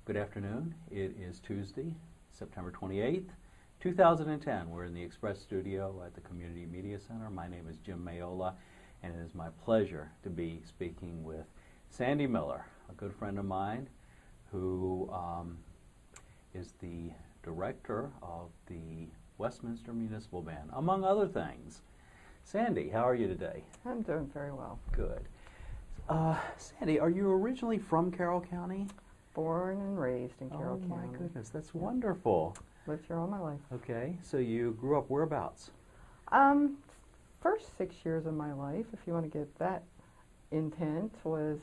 Good afternoon. It is Tuesday, September 28th, 2010. We're in the Express Studio at the Community Media Center. My name is Jim Mayola, and it is my pleasure to be speaking with Sandy Miller, a good friend of mine who is the director of the Westminster Municipal Band, among other things. Sandy, how are you today? I'm doing very well. Good. Sandy, are you originally from Carroll County? Born and raised in Carroll County. Oh my goodness, that's wonderful. Lived here all my life. Okay, so you grew up whereabouts? First 6 years of my life, if you want to get that intent, was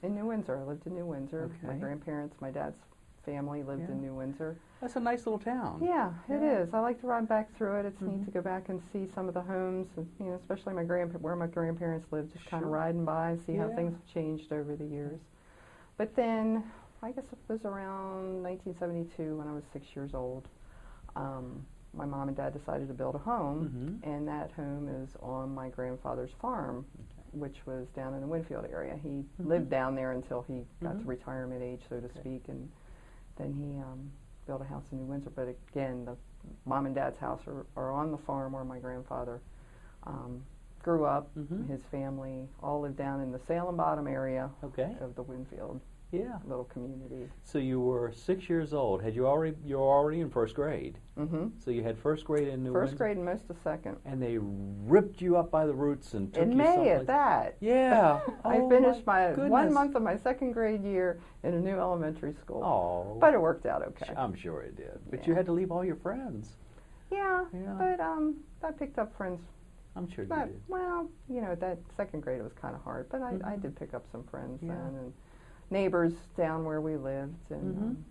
in New Windsor. I lived in New Windsor. Okay. My grandparents, my dad's family lived in New Windsor. That's a nice little town. Yeah, it is. I like to ride back through it. It's neat Mhm. to go back and see some of the homes, and, you know, especially where my grandparents lived, just kind of Sure. riding by, see how Yeah. things have changed over the years. But then, I guess it was around 1972 when I was 6 years old. My mom and dad decided to build a home, Mhm. and that home is on my grandfather's farm, which was down in the Winfield area. He lived down there until he got to retirement age, so to speak, and then he built a house in New Windsor. But again, the mom and dad's house are on the farm where my grandfather grew up. His family all lived down in the Salem Bottom area Okay. of the Winfield Yeah. little community. So you were 6 years old. You were already in first grade. So you had first grade in New Windsor. First grade and most of second. And they ripped you up by the roots and took In you May someplace. at that. Yeah. I Oh, finished my my goodness. 1 month of my second grade year in a new elementary school. Oh. But it worked out okay. I'm sure it did. But Yeah. you had to leave all your friends. Yeah, Yeah. but I picked up friends. I'm sure you But, did. well, you know, that second grade it was kind of hard, but I did pick up some friends Yeah. then, and neighbors down where we lived, and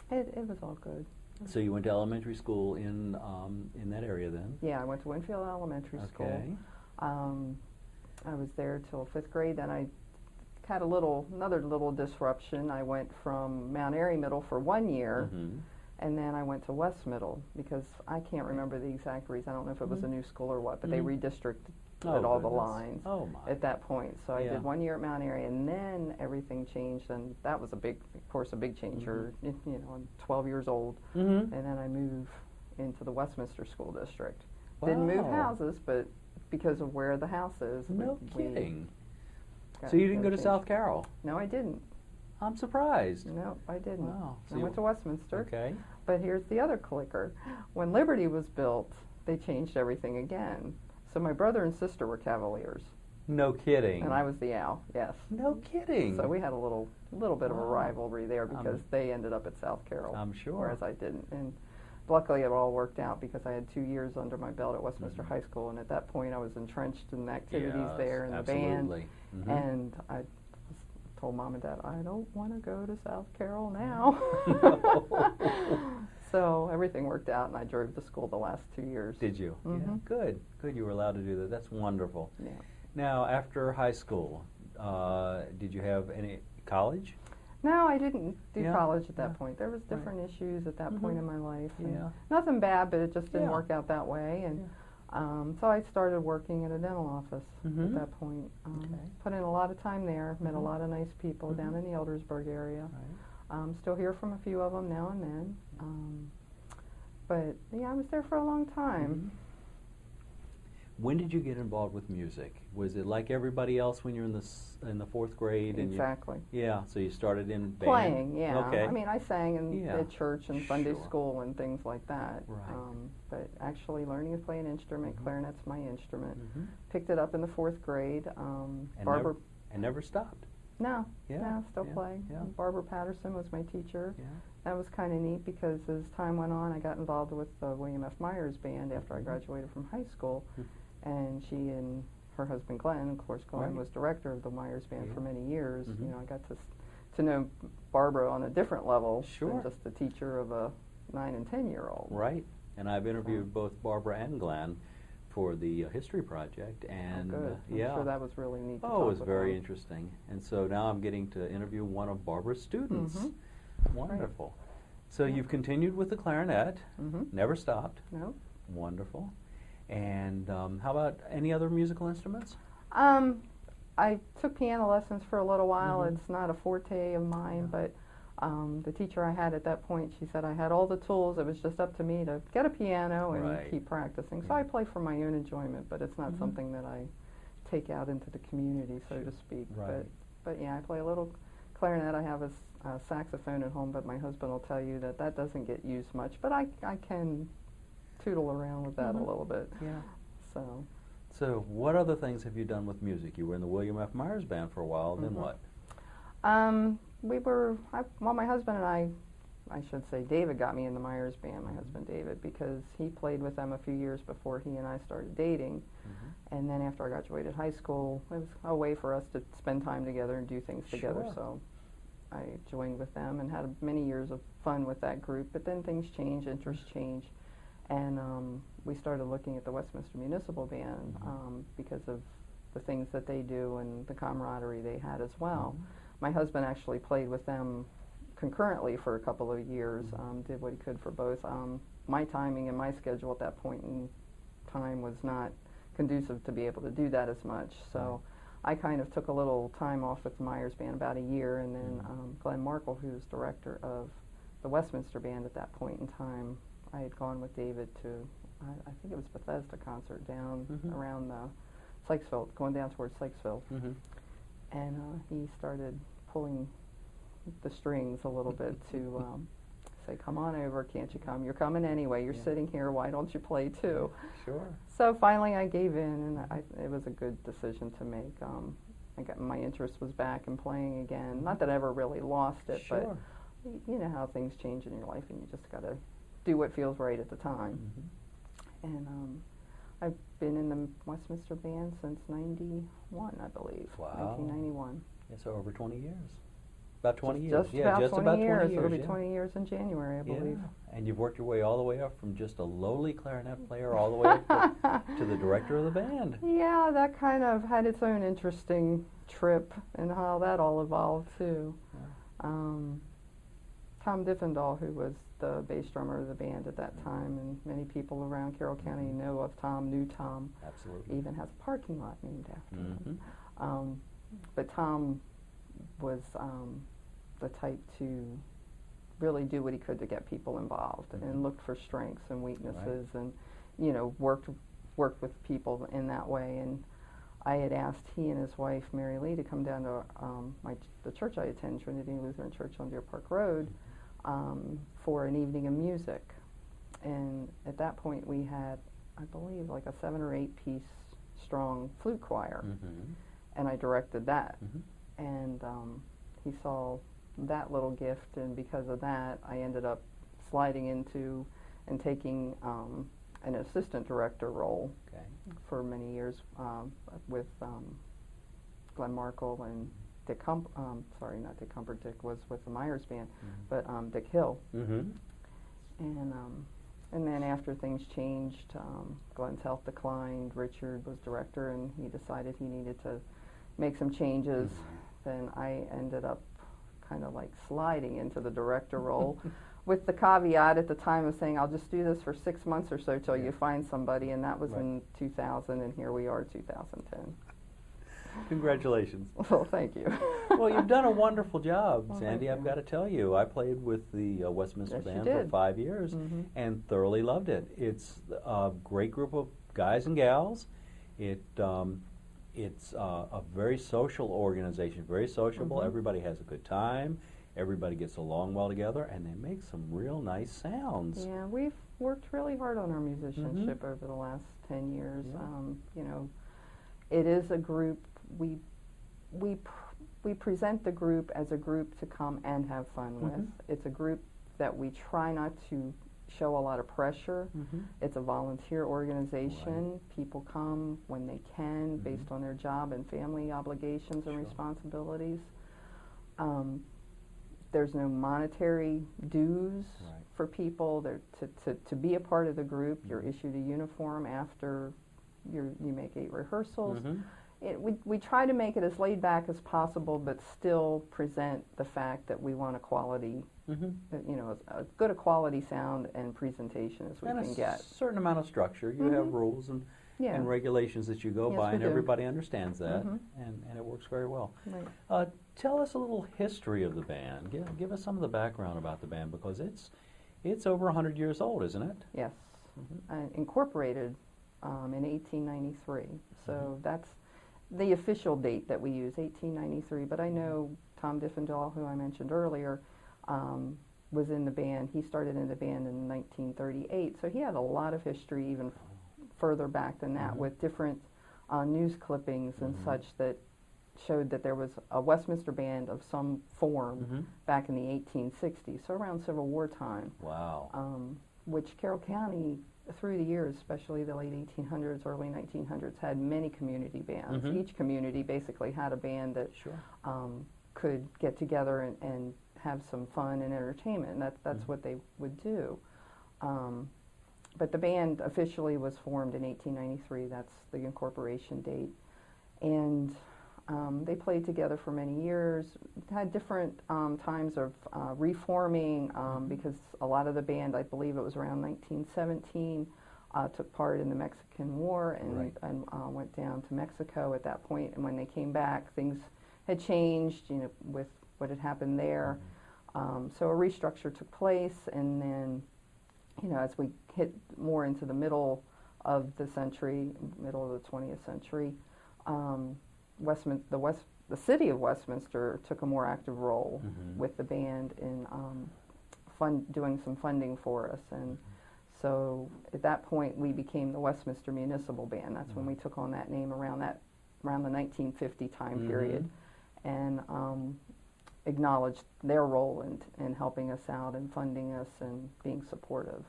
it was all good. So you went to elementary school in that area then? Yeah, I went to Winfield Elementary School. Okay. I was there till 5th grade. Then I had another little disruption. I went from Mount Airy Middle for 1 year, and then I went to West Middle because I can't remember the exact reason. I don't know if it was a new school or what, but they redistricted all the lines at that point. So I did 1 year at Mount Airy, and then everything changed, and that was a big changer. You know, I'm 12 years old, and then I moved into the Westminster School District. Didn't move Wow. houses, but because of where the house is. No kidding. got- So you didn't got go to changed. South Carroll? No, I didn't. I'm surprised. No, I didn't. Wow. So I you- went to Westminster. Okay. But here's the other clicker. When Liberty was built, they changed everything again. So my brother and sister were Cavaliers, No kidding. and I was the Owl. Yes. No kidding. So we had a little bit of a Wow. rivalry there because they ended up at South Carroll, I'm sure. whereas I didn't. And luckily, it all worked out because I had 2 years under my belt at Westminster High School, and at that point, I was entrenched in activities Yes, there in the absolutely. band. And I told Mom and Dad, I don't want to go to South Carroll now. So everything worked out, and I drove to school the last 2 years. Did you? Yeah. Good. Good. You were allowed to do that. That's wonderful. Yeah. Now, after high school, did you have any college? No, I didn't do Yeah, college at that yeah. point. There was different issues at that point in my life. and Yeah. Nothing bad, but it just didn't Yeah. work out that way. And so I started working at a dental office at that point. Okay. Put in a lot of time there, met a lot of nice people down in the Eldersburg area. Still hear from a few of them now and then. But yeah, I was there for a long time. When did you get involved with music? Was it like everybody else when you're in the 4th grade? And Exactly. yeah, so you started in band? Playing, yeah. Okay. I mean, I sang at church and Sunday Sure. school and things like that. Right. But actually learning to play an instrument, clarinet's my instrument. Picked it up in the 4th grade. And Barbara, never stopped. no, Yeah, still yeah, play. yeah. Barbara Patterson was my teacher. Yeah. That was kind of neat because as time went on, I got involved with the William F. Myers Band after I graduated from high school. And she and her husband Glenn, of course, Glenn was director of the Myers Band for many years. You know, I got to know Barbara on a different level than just a teacher of a 9 and 10-year-old. Right. And I've interviewed both Barbara and Glenn for the history project, and Good. I'm yeah, sure that was really neat. To it talk was with very them. interesting. And so now I'm getting to interview one of Barbara's students. Wonderful. So you've continued with the clarinet, never stopped. No. Wonderful. And how about any other musical instruments? I took piano lessons for a little while. It's not a forte of mine, but The teacher I had at that point, she said I had all the tools. It was just up to me to get a piano and Right. keep practicing. So I play for my own enjoyment, but it's not Mhm. something that I take out into the community, so to speak. Right. But yeah, I play a little clarinet. I have a saxophone at home, but my husband will tell you that that doesn't get used much. But I can tootle around with that a little bit. Yeah. So. So, what other things have you done with music? You were in the William F. Myers Band for a while, then what? My husband and I should say David got me in the Myers Band, my husband David, because he played with them a few years before he and I started dating. And then after I graduated high school, it was a way for us to spend time together and do things together. Sure. So I joined with them and had many years of fun with that group. But then things change, interests change. And we started looking at the Westminster Municipal Band because of the things that they do and the camaraderie they had as well. My husband actually played with them concurrently for a couple of years, did what he could for both. My timing and my schedule at that point in time was not conducive to be able to do that as much. So I kind of took a little time off with the Myers Band, about a year, and then Glenn Markle, who's director of the Westminster Band at that point in time, I had gone with David to, I think it was Bethesda concert down around Sykesville, going down towards Sykesville. And he started pulling the strings a little bit to say, come on over, can't you come? You're coming anyway, you're sitting here, why don't you play too? Sure. So finally I gave in, and it was a good decision to make. My interest was back in playing again. Not that I ever really lost it, but you know how things change in your life, and you just got to do what feels right at the time. And I've been in the Westminster Band since '91, I believe. Wow. 1991. Yeah, so over 20 years. About 20 years. Just Yeah, about just 20 about years. 20 years. It'll be yeah. 20 years in January, I believe. Yeah. And you've worked your way all the way up from just a lowly clarinet player all the way up to the director of the band. Yeah, that kind of had its own interesting trip and how that all evolved too. Tom Diffendahl, who was the bass drummer of the band at that time, and many people around Carroll County know of Tom, knew Tom. Absolutely. Even has a parking lot named after him. But Tom was the type to really do what he could to get people involved and looked for strengths and weaknesses and, you know, worked with people in that way. And I had asked he and his wife, Mary Lee, to come down to the church I attend, Trinity Lutheran Church on Deer Park Road, for an evening of music. And at that point we had, I believe, like a 7 or 8 piece strong flute choir. And I directed that. And he saw that little gift, and because of that I ended up sliding into and taking an assistant director role for many years with Glenn Markle and Dick sorry, not Dick Humpert. Dick was with the Myers Band, but Dick Hill. And then after things changed, Glenn's health declined, Richard was director, and he decided he needed to make some changes. Then I ended up kind of like sliding into the director role with the caveat at the time of saying, I'll just do this for 6 months or so till you find somebody, and that was in 2000, and here we are, 2010. Congratulations. Well, thank you. Well, you've done a wonderful job, Well, Sandy. thank I've you. got to tell you, I played with the Westminster Yes, you Band for did. 5 years and thoroughly loved it. It's a great group of guys and gals. It's a very social organization, very sociable. Everybody has a good time. Everybody gets along well together, and they make some real nice sounds. Yeah, we've worked really hard on our musicianship over the last 10 years. You know, it is a group. We present the group as a group to come and have fun with. It's a group that we try not to show a lot of pressure. It's a volunteer organization. People come when they can, based on their job and family obligations and responsibilities. There's no monetary dues for people. To be a part of the group, you're issued a uniform after you make 8 rehearsals. We try to make it as laid back as possible, but still present the fact that we want a quality, you know, as good a quality sound and presentation as we can get. A certain amount of structure. You have rules Yeah. and regulations that you go Yes, by, we and do. everybody understands that, Mhm. and it works very well. Right. Tell us a little history of the band. Give us some of the background about the band, because it's over 100 years old, isn't it? Yes. Incorporated in 1893. So that's the official date that we use, 1893. But I know Tom Diffendahl, who I mentioned earlier, was in the band. He started in the band in 1938. So he had a lot of history even further back than that, with different news clippings and such that showed that there was a Westminster band of some form back in the 1860s, so around Civil War time. Wow. Which Carroll County, through the years, especially the late 1800s, early 1900s, had many community bands. Each community basically had a band that could get together and have some fun and entertainment, and that's what they would do. But the band officially was formed in 1893. That's the incorporation date. And they played together for many years, had different times of reforming, because a lot of the band, I believe it was around 1917, took part in the Mexican War and went down to Mexico at that point. And when they came back, things had changed, with what had happened there. So a restructure took place, and then, as we hit more into the middle of the century, middle of the 20th century, the city of Westminster took a more active role with the band in doing some funding for us, and so at that point we became the Westminster Municipal Band. That's when we took on that name around the 1950 time period, and acknowledged their role in helping us out and funding us and being supportive.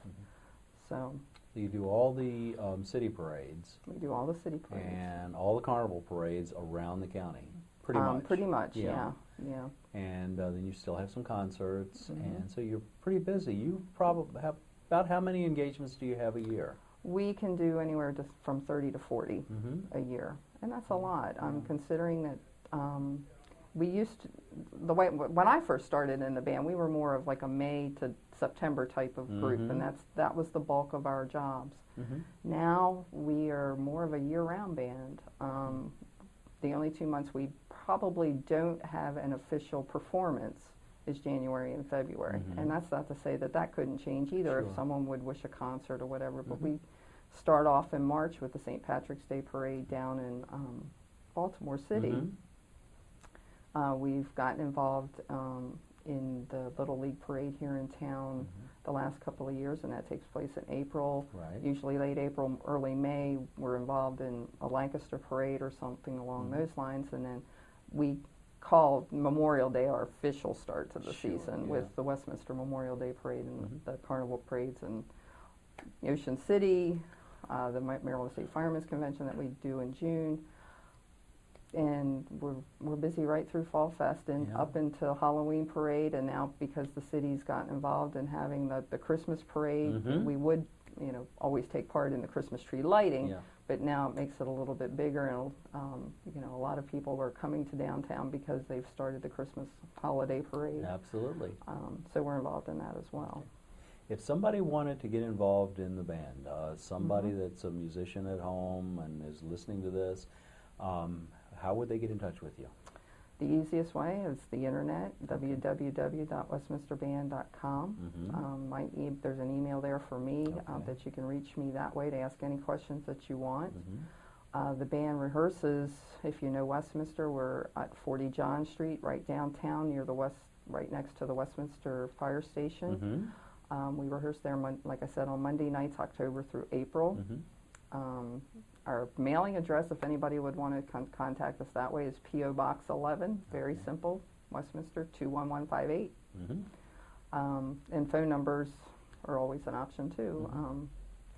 So you do all the city parades. We do all the city parades. And all the carnival parades around the county, pretty much. Pretty much, yeah. And then you still have some concerts, and so you're pretty busy. You probably have, about how many engagements do you have a year? We can do anywhere from 30 to 40 a year, and that's a lot. Considering that we used to, when I first started in the band, we were more of like a May to September type of group, and that was the bulk of our jobs. Now we are more of a year-round band. The only 2 months we probably don't have an official performance is January and February, and that's not to say that couldn't change either if someone would wish a concert or whatever. But we start off in March with the St. Patrick's Day Parade down in Baltimore City. We've gotten involved in the Little League Parade here in town the last couple of years, and that takes place in April. Usually late April, early May, we're involved in a Lancaster Parade or something along those lines, and then we call Memorial Day our official start to the season with the Westminster Memorial Day Parade and the Carnival Parades in Ocean City, the Maryland State Firemen's Convention that we do in June. And we're busy right through Fall Fest and up into Halloween Parade, and now because the city's gotten involved in having the Christmas Parade, we would always take part in the Christmas tree lighting, but now it makes it a little bit bigger, and a lot of people are coming to downtown because they've started the Christmas holiday parade. Absolutely. So we're involved in that as well. If somebody wanted to get involved in the band, somebody that's a musician at home and is listening to this, how would they get in touch with you? The easiest way is the internet, www.westminsterband.com. There's an email there for me that you can reach me that way to ask any questions that you want. The band rehearses, if you know Westminster, we're at 40 John Street, right downtown, right next to the Westminster Fire Station. We rehearse there, like I said, on Monday nights, October through April. Our mailing address, if anybody would want to contact us that way, is P.O. Box 11, very simple, Westminster 21158. And phone numbers are always an option too. Do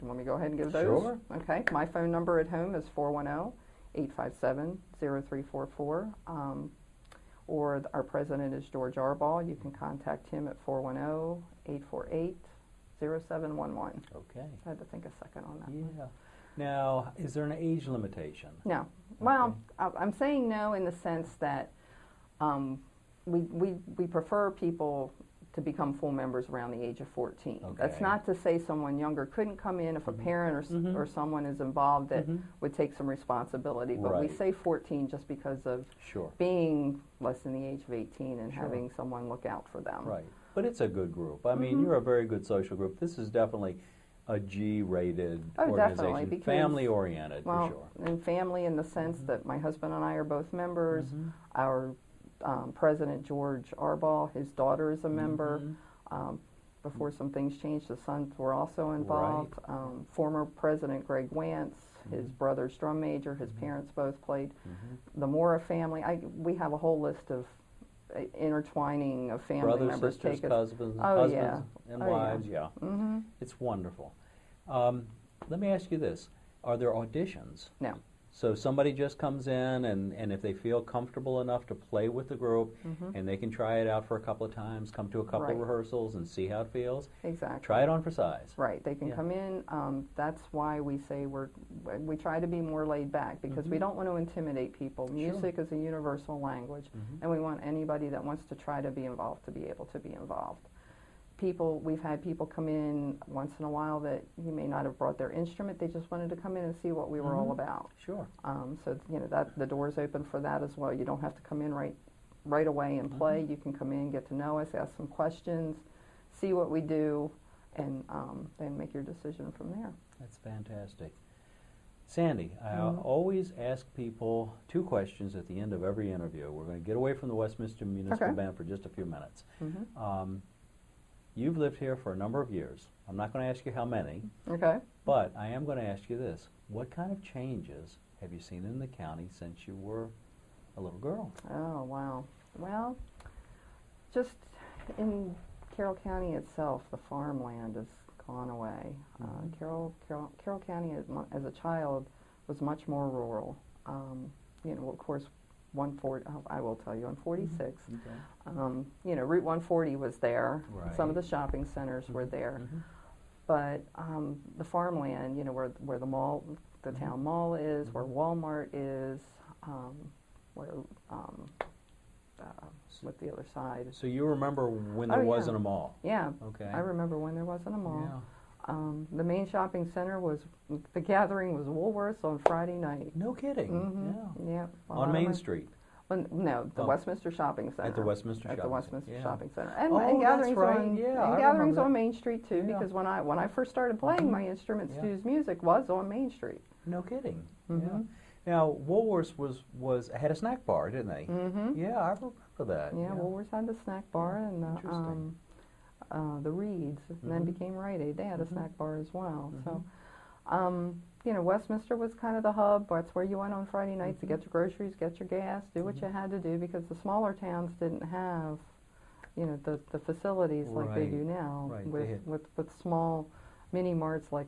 you want me to go ahead and give those? Sure. Okay, my phone number at home is 410-857-0344. Or our president is George Arbaugh. You can contact him at 410-848-0711. Okay. I had to think a second on that. Yeah. Now, is there an age limitation? No. Well, I'm saying no in the sense that we prefer people to become full members around the age of 14. Okay. That's not to say someone younger couldn't come in if a parent or someone is involved that would take some responsibility, but we Right. say 14 just because of Sure. being less than the age of 18 and Sure. having someone look out for them. Right. But it's a good group. I mean, you're a very good social group. This is definitely a G-rated Oh, organization. definitely, because- Family-oriented, Well, for sure. and family in the sense that my husband and I are both members. Our president, George Arbaugh, his daughter is a member. Before some things changed, the sons were also involved. Former President Greg Wantz, his brother's drum major, his parents both played. The Mora family, we have a whole list of intertwining of family Brothers, members. sisters, take us. husbands, Oh, husbands yeah. and Oh, yeah. wives, yeah. It's wonderful. Let me ask you this. Are there auditions? No. So somebody just comes in, and if they feel comfortable enough to play with the group, and they can try it out for a couple of times, come to a couple of Right. rehearsals and see how it feels, Exactly. try it on for size. Right, they can Yeah. come in. That's why we say we try to be more laid back, because we don't want to intimidate people. Music is a universal language, and we want anybody that wants to try to be involved to be able to be involved. We've had people come in once in a while that you may not have brought their instrument. They just wanted to come in and see what we were all about. Sure. So that the door's open for that as well. You don't have to come in right away and play. You can come in, get to know us, ask some questions, see what we do, and then make your decision from there. That's fantastic. Sandy, I always ask people two questions at the end of every interview. We're going to get away from the Westminster Municipal Band for just a few minutes. You've lived here for a number of years. I'm not going to ask you how many, Okay. but I am going to ask you this. What kind of changes have you seen in the county since you were a little girl? Oh, wow. Well, just in Carroll County itself, the farmland has gone away. Carroll County, as a child, was much more rural. Of course, 140. I will tell you, on 46. Route 140 was there. Right. Some of the shopping centers were there, but the farmland, where the mall, the town mall is, where Walmart is, where what's the other side? So you remember when there wasn't a mall? Yeah. Okay. I remember when there wasn't a mall. Yeah. The main shopping center the gathering was Woolworth's on Friday night. No kidding. Yeah. Yeah. On Main Street. Well, no, the Westminster Shopping Center. At the Westminster At the Shopping Westminster Center. Shopping Center. Oh, And that's gatherings right. on Yeah, I and gatherings remember on that. Main Street too, Yeah. because when I first started playing my instrument, Stu's music was on Main Street. No kidding. Yeah. Now Woolworths had a snack bar, didn't they? Yeah, I remember that. Yeah, Woolworths had the snack bar, and Interesting. the Reeds, and then became Rite Aid. They had a snack bar as well. So, Westminster was kind of the hub. That's where you went on Friday nights to get your groceries, get your gas, do what you had to do, because the smaller towns didn't have, the facilities like they do now, Right. with small mini marts like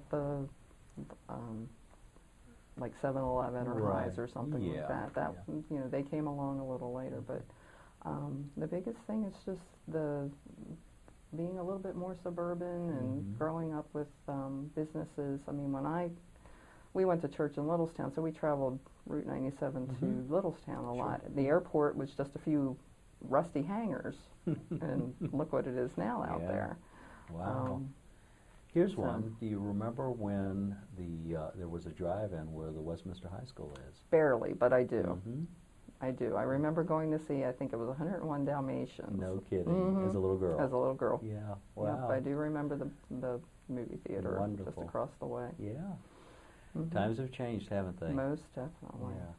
like 7-Eleven or Right. Highs or something like that. They came along a little later, but the biggest thing is just being a little bit more suburban and growing up with businesses. I mean, we went to church in Littlestown, so we traveled Route 97 to Littlestown a lot. The airport was just a few rusty hangars, and look what it is now out there. Wow. Here's one. Do you remember when there was a drive-in where the Westminster High School is? Barely, but I do. I do. I remember going to see, I think it was 101 Dalmatians. No kidding. As a little girl. As a little girl. Yeah. Wow. Yep, I do remember the movie theater just Wonderful. across the way. Yeah. Times have changed, haven't they? Most definitely. Yeah.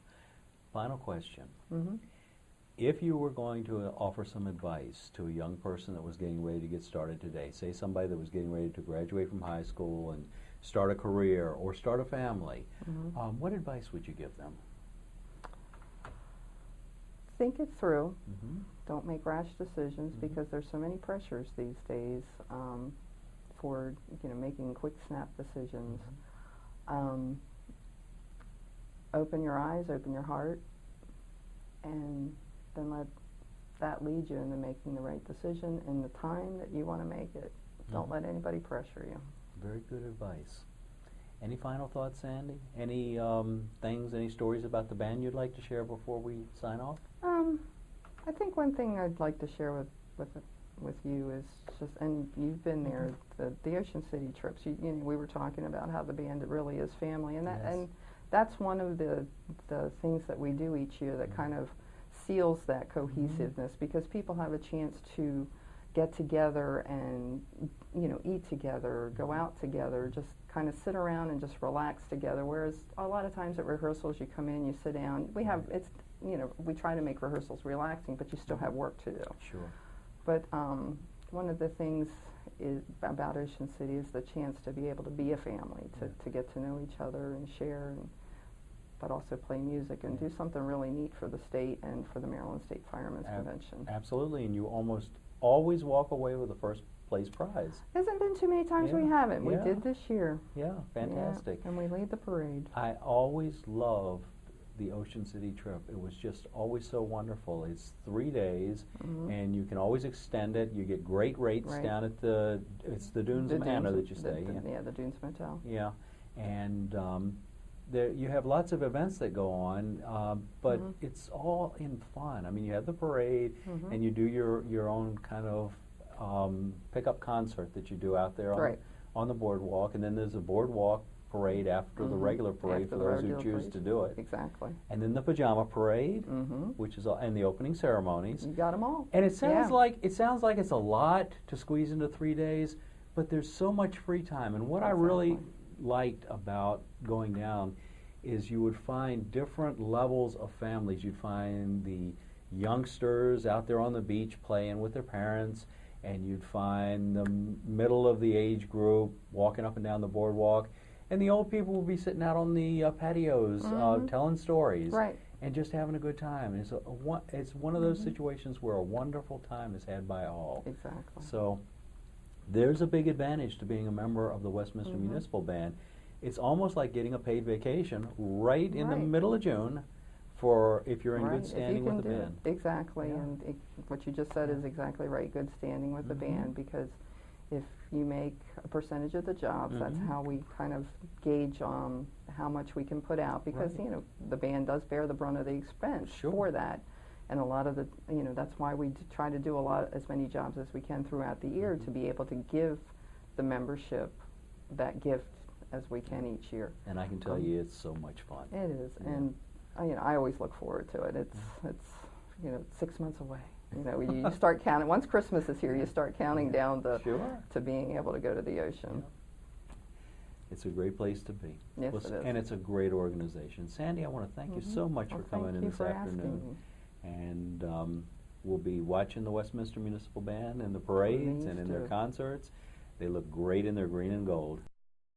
Final question. Mm-hmm. If you were going to offer some advice to a young person that was getting ready to get started today, say somebody that was getting ready to graduate from high school and start a career or start a family, what advice would you give them? Think it through. Don't make rash decisions, because there's so many pressures these days for making quick snap decisions. Open your eyes, open your heart, and then let that lead you into making the right decision in the time that you want to make it. Don't let anybody pressure you. Very good advice. Any final thoughts, Sandy? Any any stories about the band you'd like to share before we sign off? I think one thing I'd like to share with with you is just, and you've been there, the Ocean City trips. You know, we were talking about how the band really is family, and that, Yes. and that's one of the things that we do each year that kind of seals that cohesiveness, because people have a chance to get together and, you know, eat together, go out together, just kind of sit around and just relax together. Whereas a lot of times at rehearsals, you come in, you sit down. We have, it's, you know, we try to make rehearsals relaxing, but you still have work to do. Sure. But one of the things about Ocean City is the chance to be able to be a family, to get to know each other and share, and, but also play music and do something really neat for the state and for the Maryland State Firemen's Convention. Absolutely, and you almost always walk away with the first place prize. Hasn't been too many times we haven't. We did this year. Yeah, fantastic. Yeah, and we lead the parade. I always loved the Ocean City trip. It was just always so wonderful. It's 3 days, and you can always extend it. You get great rates down at it's the Dunes Manor that you stay in. Yeah, the Dunes Motel. Yeah, and you have lots of events that go on, but it's all in fun. I mean, you have the parade, and you do your own kind of pickup concert that you do out there on the boardwalk, and then there's a boardwalk parade after the regular parade for those who choose to do it. Exactly. And then the pajama parade, which is and the opening ceremonies. You got them all. And it sounds like it's a lot to squeeze into 3 days, but there's so much free time. And what I really liked about going down is you would find different levels of families. You'd find the youngsters out there on the beach playing with their parents, and you'd find the middle of the age group walking up and down the boardwalk, and the old people will be sitting out on the patios telling stories and just having a good time. And it's one of those situations where a wonderful time is had by all. Exactly. So there's a big advantage to being a member of the Westminster Municipal Band. It's almost like getting a paid vacation right in the middle of June for if you're in good standing with the band. Exactly, and what you just said is exactly right, good standing with the band, because if you make a percentage of the jobs, that's how we kind of gauge how much we can put out, because you know, the band does bear the brunt of the expense for that. And a lot of the, you know, that's why we try to do as many jobs as we can throughout the year to be able to give the membership that gift as we can each year. And I can tell you, it's so much fun. It is, and you know, I always look forward to it. It's you know, 6 months away. You know, you start counting. Once Christmas is here, you start counting down to being able to go to the ocean. It's a great place to be. Yes, it is. And it's a great organization. Sandy, I want to thank you so much for coming in this afternoon. And we'll be watching the Westminster Municipal Band in the parades and in their concerts. They look great in their green and gold.